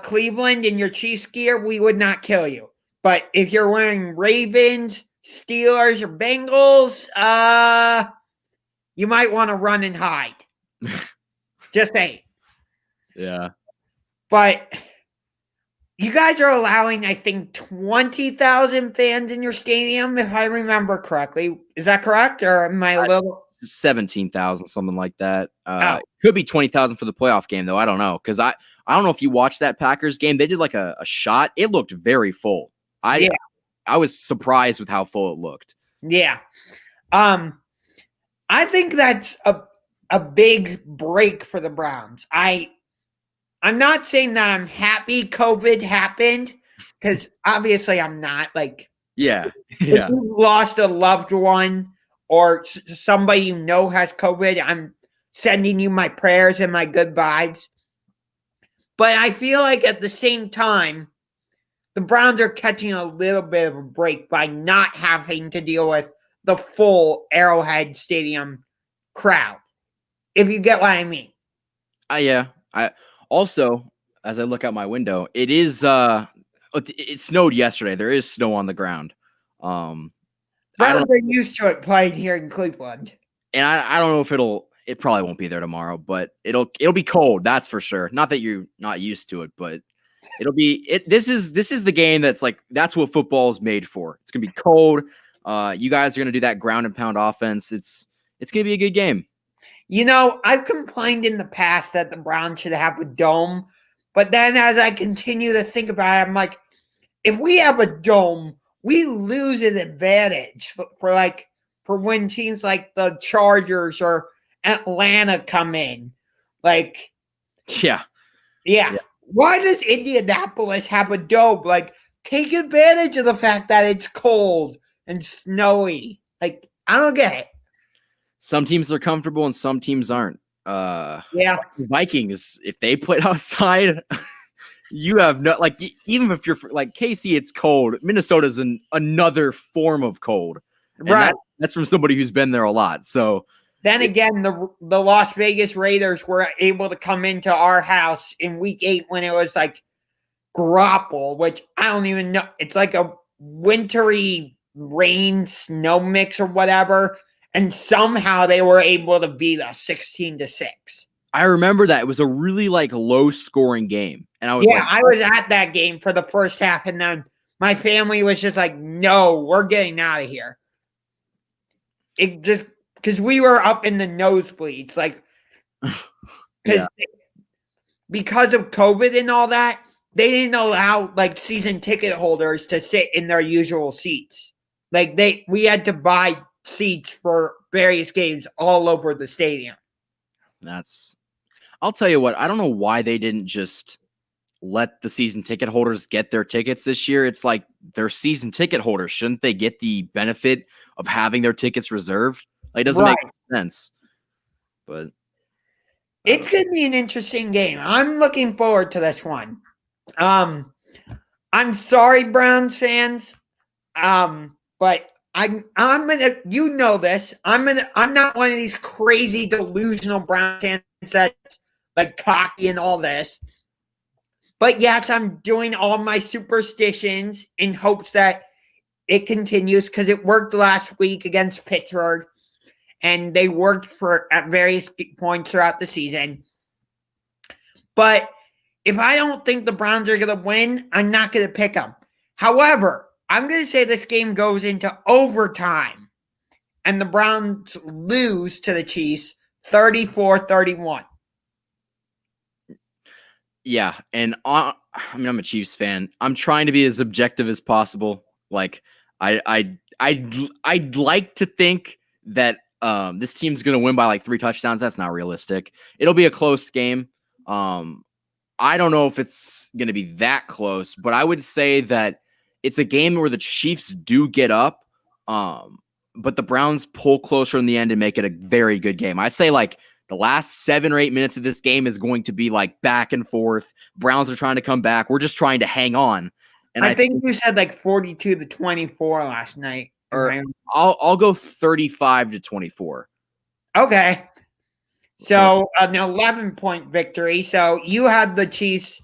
Cleveland in your Chiefs gear, we would not kill you. But if you're wearing Ravens, Steelers, or Bengals, you might want to run and hide. Just say.
Yeah.
But you guys are allowing, I think, 20,000 fans in your stadium, if I remember correctly. Is that correct? Or am I a little...
17,000, something like that. Could be 20,000 for the playoff game, though. I don't know. Because I don't know if you watched that Packers game. They did like a shot. It looked very full. I was surprised with how full it looked.
Yeah. I think that's a big break for the Browns. I'm not saying that I'm happy COVID happened, because obviously I'm not. Like,
if
you lost a loved one or somebody you know has COVID, I'm sending you my prayers and my good vibes. But I feel like at the same time, the Browns are catching a little bit of a break by not having to deal with the full Arrowhead Stadium crowd, if you get what I mean.
I also, as I look out my window, it is it snowed yesterday. There is snow on the ground.
Browns are used to it playing here in Cleveland.
And I don't know if it probably won't be there tomorrow, but it'll be cold, that's for sure. Not that you're not used to it, but this is the game that's what football is made for. It's gonna be cold. You guys are gonna do that ground and pound offense. It's gonna be a good game.
You know, I've complained in the past that the Browns should have a dome, but then as I continue to think about it, I'm like, if we have a dome, we lose an advantage for when teams like the Chargers or Atlanta come in. Like, yeah. Why does Indianapolis have a dome? Like, take advantage of the fact that it's cold and snowy. Like, I don't get it.
Some teams are comfortable and some teams aren't. Vikings, if they played outside, you have no, like, even if you're like KC, it's cold. Minnesota's another form of cold. And
right.
That's from somebody who's been there a lot. So
then again, the Las Vegas Raiders were able to come into our house in week 8 when it was like grapple, which I don't even know. It's like a wintry rain snow mix or whatever. And somehow they were able to beat us 16-6.
I remember that. It was a really like low scoring game. And I was
I was at that game for the first half, and then my family was just like, no, we're getting out of here. It just because we were up in the nosebleeds, like because of COVID and all that, they didn't allow like season ticket holders to sit in their usual seats. Like we had to buy seats for various games all over the stadium.
I'll tell you what, I don't know why they didn't just let the season ticket holders get their tickets this year. It's like they're season ticket holders. Shouldn't they get the benefit of having their tickets reserved? Like, it doesn't make sense. But
it's going to be an interesting game. I'm looking forward to this one. I'm sorry, Browns fans. But I'm gonna, you know this. I'm not one of these crazy delusional Brown fans that's like cocky and all this. But yes, I'm doing all my superstitions in hopes that it continues, because it worked last week against Pittsburgh, and they worked at various points throughout the season. But if I don't think the Browns are going to win, I'm not going to pick them. However, I'm going to say this game goes into overtime, and the Browns lose to the Chiefs 34-31.
Yeah, and I mean, I'm a Chiefs fan. I'm trying to be as objective as possible. Like, I'd like to think that this team's gonna win by like 3 touchdowns. That's not realistic. It'll be a close game. I don't know if it's gonna be that close, but I would say that it's a game where the Chiefs do get up, but the Browns pull closer in the end and make it a very good game. I'd say like the last 7 or 8 minutes of this game is going to be like back and forth. Browns are trying to come back. We're just trying to hang on. And
I think you said like 42-24 last night.
Or I'll go 35-24.
Okay. So an 11-point victory. So you had the Chiefs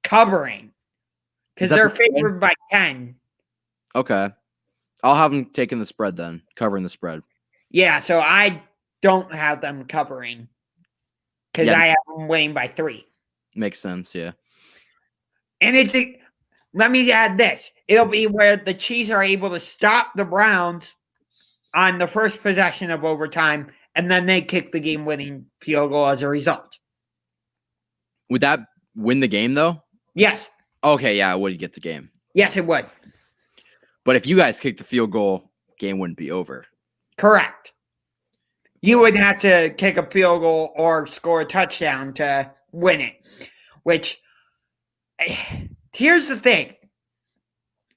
covering because they're favored by 10.
Okay. I'll have them taking the spread then, covering the spread.
Yeah, so I don't have them covering because I have them winning by 3.
Makes sense, yeah.
And let me add this. It'll be where the Chiefs are able to stop the Browns on the first possession of overtime, and then they kick the game-winning field goal as a result.
Would that win the game, though?
Yes.
Okay, yeah, it would get the game.
Yes, it would.
But if you guys kick the field goal, game wouldn't be over.
Correct. You would have to kick a field goal or score a touchdown to win it, which here's the thing.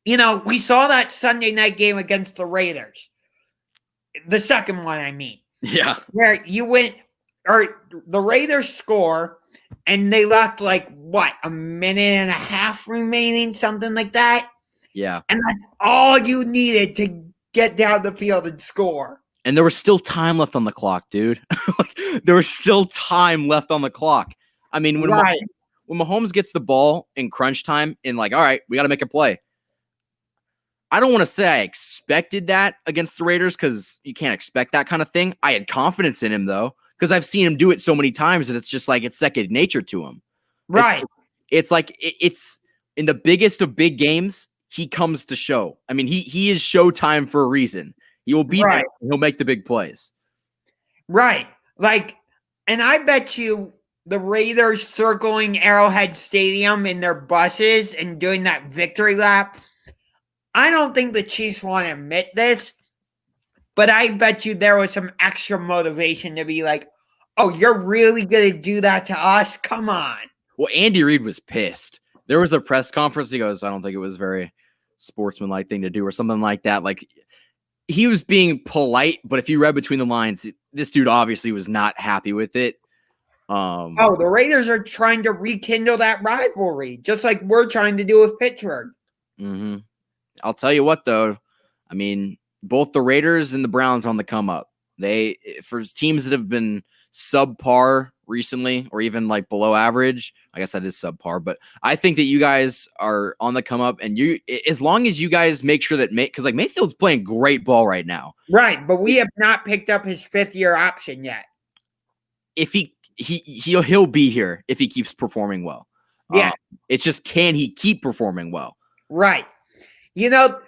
You know, we saw that Sunday night game against the Raiders. The second one, I mean.
Yeah.
Where you went, or the Raiders score, and they left like, what, a minute and a half remaining, something like that?
Yeah.
And that's all you needed to get down the field and score.
And there was still time left on the clock, dude. There was still time left on the clock. I mean, when Mahomes gets the ball in crunch time and like, all right, we got to make a play. I don't want to say I expected that against the Raiders because you can't expect that kind of thing. I had confidence in him, though, because I've seen him do it so many times that it's just like it's second nature to him.
Right.
It's like it's in the biggest of big games, he comes to show. I mean, he is showtime for a reason. He will be there. He'll make the big plays.
Right. Like, and I bet you the Raiders circling Arrowhead Stadium in their buses and doing that victory lap. I don't think the Chiefs want to admit this, but I bet you there was some extra motivation to be like, oh, you're really going to do that to us? Come on.
Well, Andy Reid was pissed. There was a press conference. He goes, I don't think it was a very sportsmanlike thing to do or something like that. Like, he was being polite, but if you read between the lines, this dude obviously was not happy with it.
The Raiders are trying to rekindle that rivalry, just like we're trying to do with Pittsburgh.
Mm-hmm. I'll tell you what, though. I mean, both the Raiders and the Browns on the come up. For teams that have been subpar recently or even like below average, I guess that is subpar, but I think that you guys are on the come up, and as long as you guys make sure that because like Mayfield's playing great ball right now.
Right, but we have not picked up his 5th-year option yet.
If he'll be here if he keeps performing well.
Yeah.
It's just, can he keep performing well?
Right. You know,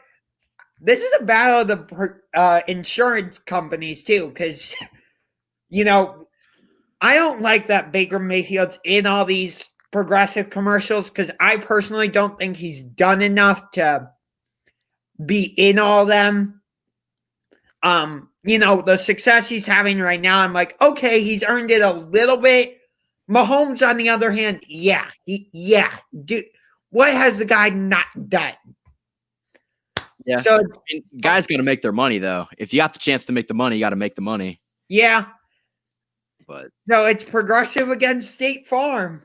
this is a battle of the insurance companies, too, because, you know, I don't like that Baker Mayfield's in all these progressive commercials because I personally don't think he's done enough to be in all of them. You know, the success he's having right now, I'm like, okay, he's earned it a little bit. Mahomes, on the other hand, dude, what has the guy not done?
Yeah.
So
guys got to make their money, though. If you got the chance to make the money, you got to make the money.
Yeah.
But
so it's Progressive against State Farm.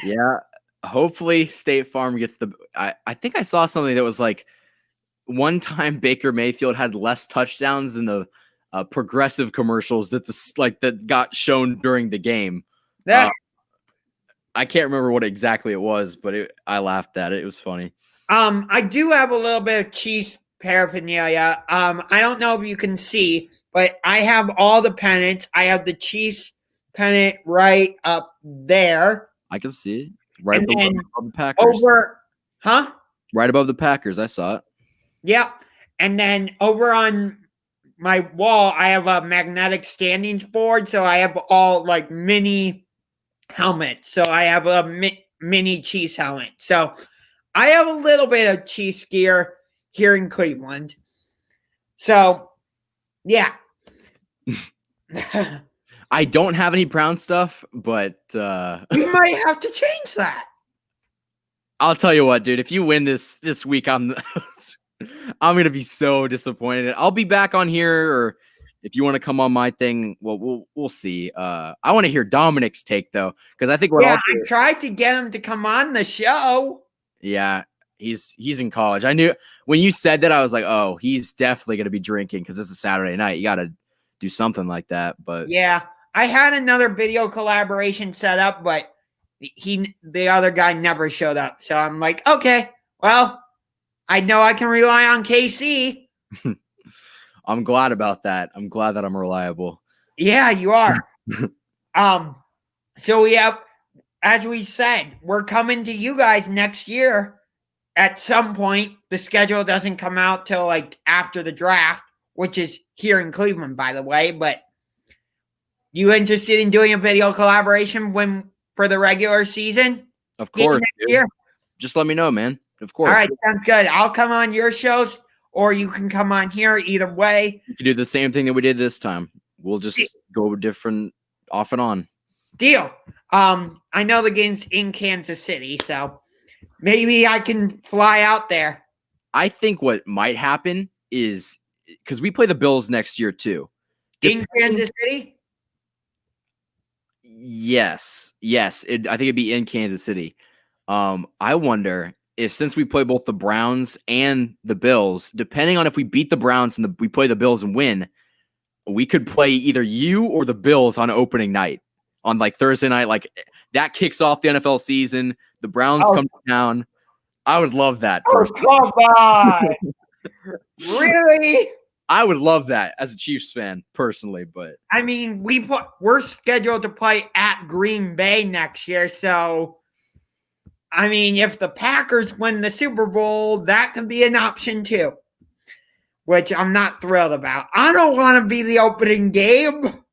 Yeah. Hopefully State Farm gets I think I saw something that was like one time Baker Mayfield had less touchdowns than the Progressive commercials that got shown during the game.
Yeah.
I can't remember what exactly it was, but I laughed at it. It was funny.
I do have a little bit of Chiefs paraphernalia. I don't know if you can see, but I have all the pennants. I have the Chiefs pennant right up there.
I can see it. Right
and
below the Packers.
Over, huh?
Right above the Packers. I saw it.
Yep. And then over on my wall, I have a magnetic standings board. So I have all like mini helmets. So I have a mini Chiefs helmet. So I have a little bit of Chiefs gear here in Cleveland. So, yeah.
I don't have any Brown stuff, but
you might have to change that.
I'll tell you what, dude. If you win this week, I'm gonna be so disappointed. I'll be back on here, or if you want to come on my thing, well, we'll see. I want to hear Dominic's take though, because I think
I tried to get him to come on the show.
Yeah, he's in college. I knew when you said that, I was like, oh, he's definitely gonna be drinking because it's a Saturday night. You got to do something like that. But
yeah, I had another video collaboration set up, but the other guy never showed up. So I'm like, okay, well, I know I can rely on KC.
I'm glad about that. I'm glad that I'm reliable.
Yeah, you are. So we have, as we said, we're coming to you guys next year at some point. The schedule doesn't come out till like after the draft, which is here in Cleveland, by the way. But you interested in doing a video collaboration for the regular season?
Of course. Next year? Just let me know, man. Of course.
All right, sounds good. I'll come on your shows, or you can come on here. Either way.
You can do the same thing that we did this time. We'll just go different off and on.
Deal. I know the game's in Kansas City, so maybe I can fly out there.
I think what might happen is because we play the Bills next year too.
In Kansas City?
Yes. I think it'd be in Kansas City. I wonder if since we play both the Browns and the Bills, depending on if we beat the Browns and we play the Bills and win, we could play either you or the Bills on opening night on like Thursday night. Like that kicks off the NFL season. The Browns come down. I would love that.
Oh, come on. Really?
I would love that as a Chiefs fan personally, but
I mean, we're scheduled to play at Green Bay next year, so I mean, if the Packers win the Super Bowl, that could be an option too, which I'm not thrilled about. I don't want to be the opening game.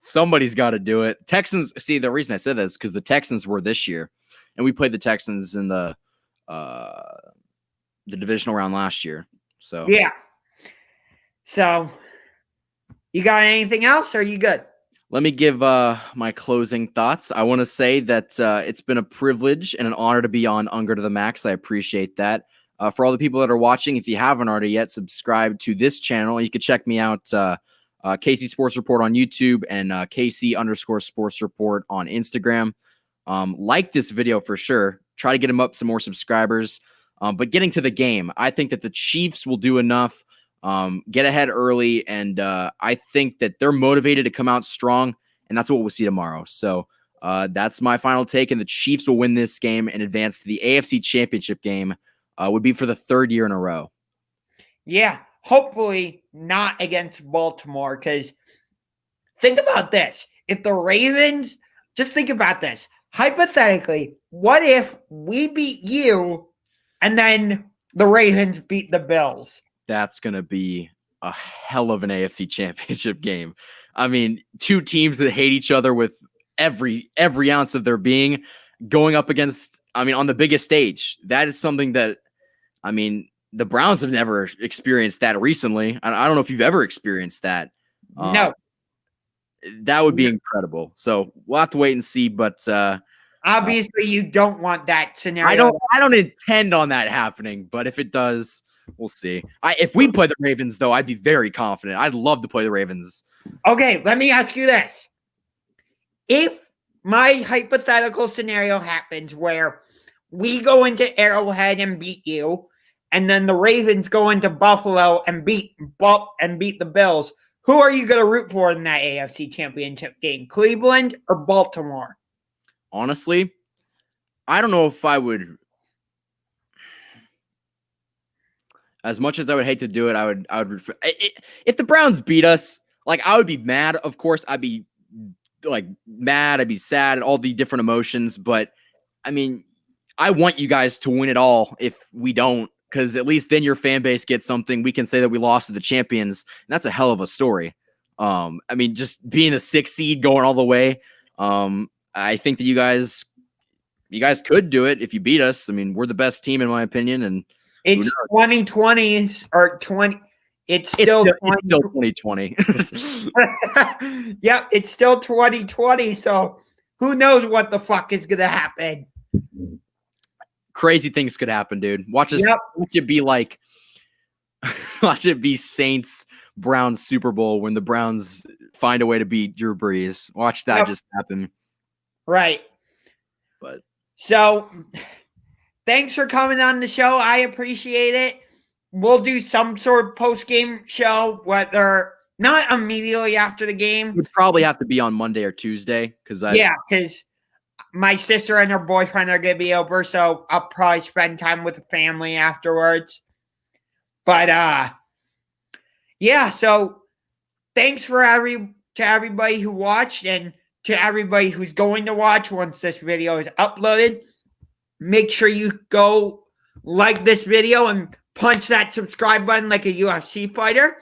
Somebody's got to do it. Texans. See, the reason I said that is because the Texans were this year, and we played the Texans in the divisional round last year. So
yeah. So, you got anything else, or are you good?
Let me give my closing thoughts. I want to say that it's been a privilege and an honor to be on Unger to the Max. I appreciate that. For all the people that are watching, if you haven't already yet, subscribe to this channel. You can check me out, KC Sports Report on YouTube and KC_Sports Report on Instagram. Like this video for sure. Try to get them up some more subscribers. But getting to the game, I think that the Chiefs will do enough. Get ahead early, and I think that they're motivated to come out strong, and that's what we'll see tomorrow. So that's my final take, and the Chiefs will win this game and advance to the AFC Championship game. Would be for the third year in a row. Yeah,
hopefully not against Baltimore, because think about this. If the Ravens, just think about this. Hypothetically, what if we beat you and then the Ravens beat the Bills?
That's going to be a hell of an AFC Championship game. I mean, two teams that hate each other with every ounce of their being going up against, I mean, on the biggest stage. That is something that, I mean, the Browns have never experienced that recently. I don't know if you've ever experienced that.
No.
That would be incredible. So we'll have to wait and see, but
obviously you don't want that scenario.
I don't intend on that happening, but if it does, we'll see. If we play the Ravens, though, I'd be very confident. I'd love to play the Ravens.
Okay, let me ask you this. If my hypothetical scenario happens where we go into Arrowhead and beat you, and then the Ravens go into Buffalo and beat the Bills, who are you going to root for in that AFC Championship game? Cleveland or Baltimore?
Honestly, I don't know if I would. As much as I would hate to do it, I would. If the Browns beat us, like I would be mad. Of course, I'd be like mad. I'd be sad, and all the different emotions. But I mean, I want you guys to win it all if we don't, because at least then your fan base gets something. We can say that we lost to the champions, and that's a hell of a story. I mean, just being the 6th seed going all the way. I think that you guys could do it if you beat us. I mean, we're the best team in my opinion, and
it's 2020 or 20. It's still
2020.
Yep, it's still 2020. So who knows what the fuck is gonna happen?
Crazy things could happen, dude. Watch us.
Yep.
Watch it be like, watch it be Saints Browns Super Bowl when the Browns find a way to beat Drew Brees. Watch that just happen.
Right.
But
so, thanks for coming on the show. I appreciate it. We'll do some sort of post-game show, whether not immediately after the game.
It would probably have to be on Monday or Tuesday because
my sister and her boyfriend are going to be over, so I'll probably spend time with the family afterwards. But so thanks to everybody who watched and to everybody who's going to watch once this video is uploaded. Make sure you go like this video and punch that subscribe button like a UFC fighter.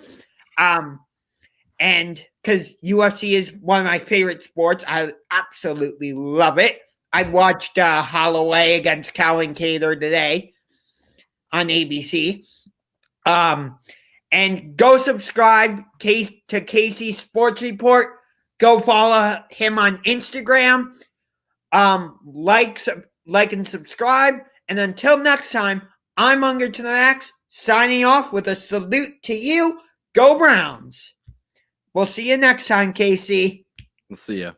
And because UFC is one of my favorite sports, I absolutely love it. I watched Holloway against Calvin Kattar today on ABC. And go subscribe to Casey Sports Report. Go follow him on Instagram. Like and subscribe. And until next time, I'm Unger to the Max, signing off with a salute to you. Go Browns. We'll see you next time, Casey.
We'll see you.